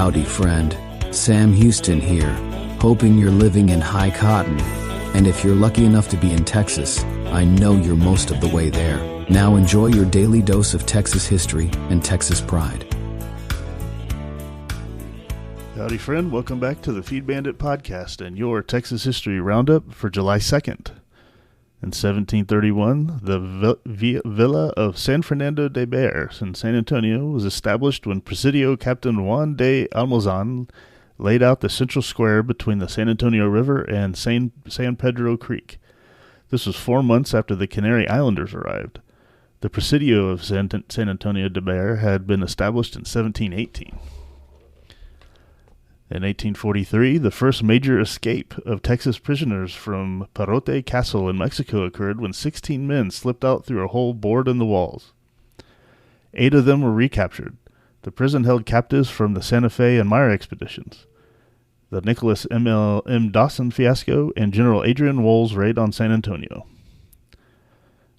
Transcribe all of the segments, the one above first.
Howdy, friend. Sam Houston here, hoping you're living in high cotton. And if you're lucky enough to be in Texas, I know you're most of the way there. Now enjoy your daily dose of Texas history and Texas pride. Howdy, friend. Welcome back to the Feed Bandit podcast and your Texas History Roundup for July 2nd. In 1731, the Villa of San Fernando de Bears in San Antonio was established when Presidio Captain Juan de Almazan laid out the central square between the San Antonio River and San Pedro Creek. This was 4 months after the Canary Islanders arrived. The Presidio of San Antonio de Bears had been established in 1718. In 1843, the first major escape of Texas prisoners from Parote Castle in Mexico occurred when 16 men slipped out through a hole bored in the walls. 8 of them were recaptured. The prison held captives from the Santa Fe and Meyer expeditions, the Nicholas M. Dawson fiasco, and General Adrian Wool's raid on San Antonio.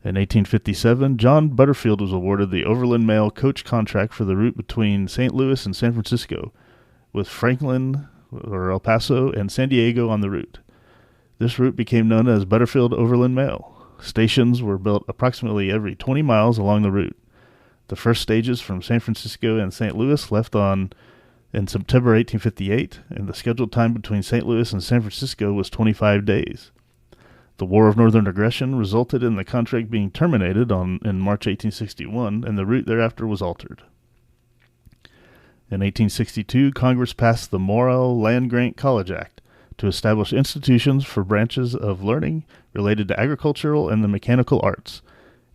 In 1857, John Butterfield was awarded the Overland Mail coach contract for the route between St. Louis and San Francisco, with Franklin, or El Paso, and San Diego on the route. This route became known as Butterfield Overland Mail. Stations were built approximately every 20 miles along the route. The first stages from San Francisco and St. Louis left in September 1858, and the scheduled time between St. Louis and San Francisco was 25 days. The War of Northern Aggression resulted in the contract being terminated in March 1861, and the route thereafter was altered. In 1862, Congress passed the Morrill Land-Grant College Act to establish institutions for branches of learning related to agricultural and the mechanical arts,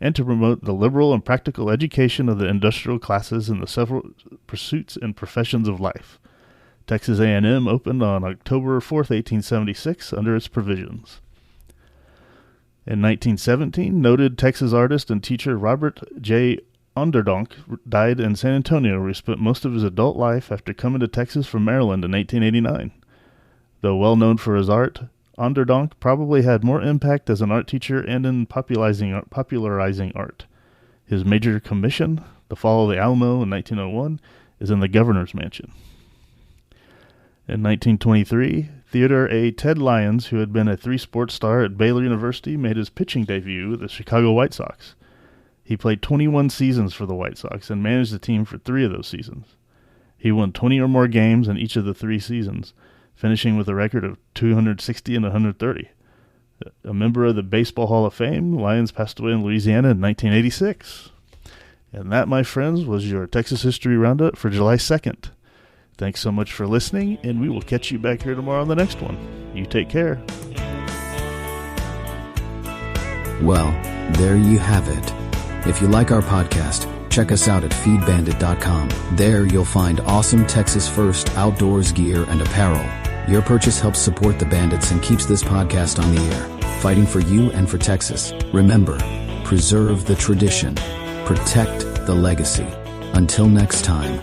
and to promote the liberal and practical education of the industrial classes in the several pursuits and professions of life. Texas A&M opened on October 4, 1876, under its provisions. In 1917, noted Texas artist and teacher Robert J. Onderdonk died in San Antonio, where he spent most of his adult life after coming to Texas from Maryland in 1889. Though well known for his art, Onderdonk probably had more impact as an art teacher and in popularizing art. His major commission, The Fall of the Alamo in 1901, is in the Governor's Mansion. In 1923, Theodore A. Ted Lyons, who had been a three-sport star at Baylor University, made his pitching debut with the Chicago White Sox. He played 21 seasons for the White Sox and managed the team for 3 of those seasons. He won 20 or more games in each of the 3 seasons, finishing with a record of 260 and 130. A member of the Baseball Hall of Fame, Lyons passed away in Louisiana in 1986. And that, my friends, was your Texas History Roundup for July 2nd. Thanks so much for listening, and we will catch you back here tomorrow on the next one. You take care. Well, there you have it. If you like our podcast, check us out at feedbandit.com. There you'll find awesome Texas First outdoors gear and apparel. Your purchase helps support the bandits and keeps this podcast on the air, fighting for you and for Texas. Remember, preserve the tradition, protect the legacy. Until next time.